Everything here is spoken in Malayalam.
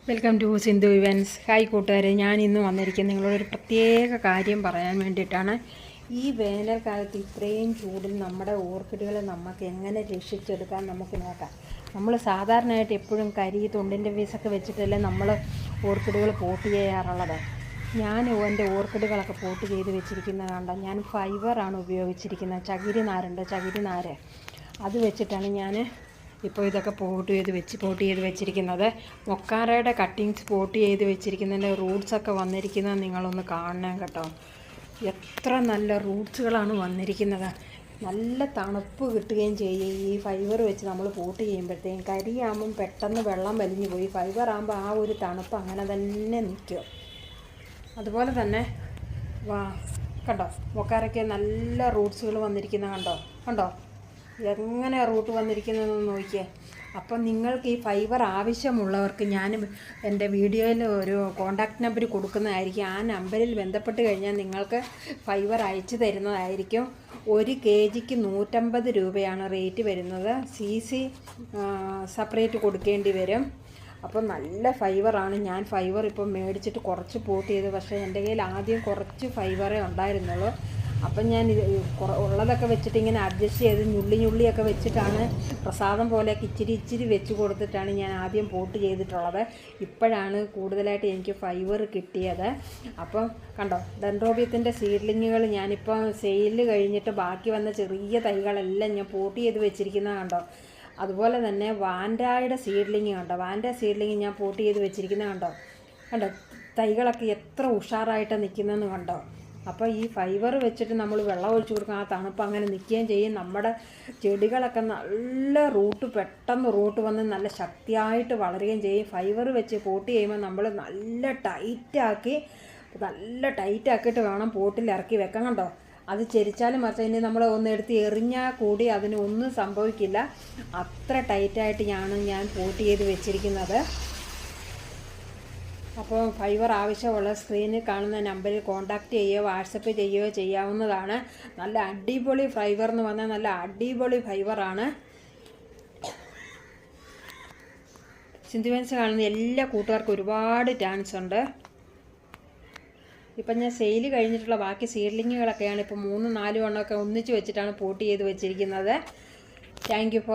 Welcome to Sindhu events. Hi കൂട്ടുകാരെ, ഞാൻ ഇന്ന് വന്നിരിക്കുന്നത് നിങ്ങളോടൊരു പ്രത്യേക കാര്യം പറയാൻ വേണ്ടിയിട്ടാണ്. ഈ വേനൽക്കാലത്ത് ഇത്രയും ചൂടിൽ നമ്മുടെ ഓർക്കിഡുകളെ നമുക്ക് എങ്ങനെ രക്ഷിച്ചെടുക്കാൻ നമുക്ക് നോക്കാം. നമ്മൾ സാധാരണയായിട്ട് എപ്പോഴും കരി തൊണ്ടിൻ്റെ പീസൊക്കെ വെച്ചിട്ടല്ലേ നമ്മൾ ഓർക്കിഡുകൾ പോട്ട് ചെയ്യാറുള്ളത്. ഞാൻ എൻ്റെ ഓർക്കിഡുകളൊക്കെ പോട്ട് ചെയ്ത് വെച്ചിരിക്കുന്നത് കണ്ട, ഞാൻ ഫൈബറാണ് ഉപയോഗിച്ചിരിക്കുന്നത്. ചകിരി നാര് അത് വെച്ചിട്ടാണ് ഞാൻ ഇപ്പോൾ ഇതൊക്കെ പോട്ട് ചെയ്ത് വെച്ചിരിക്കുന്നത്. മൊക്കാറയുടെ കട്ടിങ്സ് പോട്ട് ചെയ്ത് വെച്ചിരിക്കുന്നതിൻ്റെ റൂട്ട്സൊക്കെ വന്നിരിക്കുന്നത് നിങ്ങളൊന്ന് കാണണം കേട്ടോ. എത്ര നല്ല റൂട്ട്സുകളാണ് വന്നിരിക്കുന്നത്. നല്ല തണുപ്പ് കിട്ടുകയും ചെയ്യും ഈ ഫൈബർ വെച്ച് നമ്മൾ പോട്ട് ചെയ്യുമ്പോഴത്തേക്കും. കരിയാകുമ്പം പെട്ടെന്ന് വെള്ളം വലിഞ്ഞു പോയി, ഫൈബർ ആകുമ്പോൾ ആ ഒരു തണുപ്പ് അങ്ങനെ തന്നെ നിൽക്കും. അതുപോലെ തന്നെ കണ്ടോ, മൊക്കാറയ്ക്ക് നല്ല റൂട്ട്സുകൾ വന്നിരിക്കുന്നത് കണ്ടോ എങ്ങനെ റൂട്ട് വന്നിരിക്കുന്നതെന്ന് നോക്കിയേ. അപ്പം നിങ്ങൾക്ക് ഈ ഫൈബർ ആവശ്യമുള്ളവർക്ക് ഞാൻ എൻ്റെ വീഡിയോയിൽ ഒരു കോൺടാക്റ്റ് നമ്പർ കൊടുക്കുന്നതായിരിക്കും. ആ നമ്പറിൽ ബന്ധപ്പെട്ട് കഴിഞ്ഞാൽ നിങ്ങൾക്ക് ഫൈബർ അയച്ചു തരുന്നതായിരിക്കും. 1 kgക്ക് 150 രൂപയാണ് റേറ്റ് വരുന്നത്. CC സെപ്പറേറ്റ് കൊടുക്കേണ്ടി വരും. അപ്പോൾ നല്ല ഫൈബറാണ്. ഞാൻ ഫൈബർ ഇപ്പം മേടിച്ചിട്ട് കുറച്ച് പോട്ട് ചെയ്തു. പക്ഷേ എൻ്റെ കയ്യിൽ ആദ്യം കുറച്ച് ഫൈബറേ ഉണ്ടായിരുന്നുള്ളൂ. അപ്പം ഞാൻ ഉള്ളതൊക്കെ വെച്ചിട്ട് ഇങ്ങനെ അഡ്ജസ്റ്റ് ചെയ്ത് ഞുള്ളിയൊക്കെ വെച്ചിട്ടാണ് പ്രസാദം പോലെയൊക്കെ ഇച്ചിരി വെച്ച് കൊടുത്തിട്ടാണ് ഞാൻ ആദ്യം പോട്ട് ചെയ്തിട്ടുള്ളത്. ഇപ്പോഴാണ് കൂടുതലായിട്ട് എനിക്ക് ഫൈബർ കിട്ടിയത്. അപ്പം കണ്ടോ, ഡെൻഡ്രോബിയത്തിൻ്റെ സീഡ്ലിങ്ങുകൾ ഞാനിപ്പോൾ സെയിൽ കഴിഞ്ഞിട്ട് ബാക്കി വന്ന ചെറിയ തൈകളെല്ലാം ഞാൻ പോട്ട് ചെയ്ത് വെച്ചിരിക്കുന്നത് കണ്ടോ. അതുപോലെ തന്നെ വാൻഡയുടെ സീഡ്ലിങ് വാൻഡ സീഡ്ലിങ് ഞാൻ പോട്ട് ചെയ്ത് വെച്ചിരിക്കുന്നത് കണ്ടോ. തൈകളൊക്കെ എത്ര ഉഷാറായിട്ട് നിൽക്കുന്നതെന്ന് കണ്ടോ. അപ്പോൾ ഈ ഫൈബർ വെച്ചിട്ട് നമ്മൾ വെള്ളം ഒഴിച്ചു കൊടുക്കുക, ആ തണുപ്പ് അങ്ങനെ നിൽക്കുകയും ചെയ്യും. നമ്മുടെ ചെടികളൊക്കെ നല്ല പെട്ടെന്ന് റൂട്ട് വന്ന് നല്ല ശക്തിയായിട്ട് വളരുകയും ചെയ്യും. ഫൈബർ വെച്ച് പോട്ട് ചെയ്യുമ്പോൾ നമ്മൾ നല്ല ടൈറ്റാക്കിയിട്ട് വേണം പോട്ടിൽ ഇറക്കി വെക്കാൻ കണ്ടോ. അത് ചെരിച്ചാലും മറിച്ച് നമ്മൾ ഒന്ന് എടുത്ത് എറിഞ്ഞാൽ കൂടി അതിന് ഒന്നും സംഭവിക്കില്ല. അത്ര ടൈറ്റായിട്ട് ഞാൻ പോട്ട് ചെയ്ത് വെച്ചിരിക്കുന്നത്. അപ്പോൾ ഫൈബർ ആവശ്യമുള്ള സ്ക്രീനിൽ കാണുന്ന നമ്പറിൽ കോൺടാക്റ്റ് ചെയ്യുകയോ വാട്സപ്പ് ചെയ്യുകയോ ചെയ്യാവുന്നതാണ്. നല്ല അടിപൊളി ഫൈബർ എന്ന് പറഞ്ഞാൽ നല്ല അടിപൊളി ഫൈബറാണ്. സിന്ധു ഇവൻസ് കാണുന്ന എല്ലാ കൂട്ടുകാർക്കും ഒരുപാട് ചാൻസ് ഉണ്ട്. ഇപ്പം ഞാൻ സെയിൽ കഴിഞ്ഞിട്ടുള്ള ബാക്കി സീഡ്ലിങ്ങുകളൊക്കെയാണ് ഇപ്പോൾ 3-4 എണ്ണമൊക്കെ ഒന്നിച്ച് വെച്ചിട്ടാണ് പോട്ട് ചെയ്ത് വെച്ചിരിക്കുന്നത്. Thank you for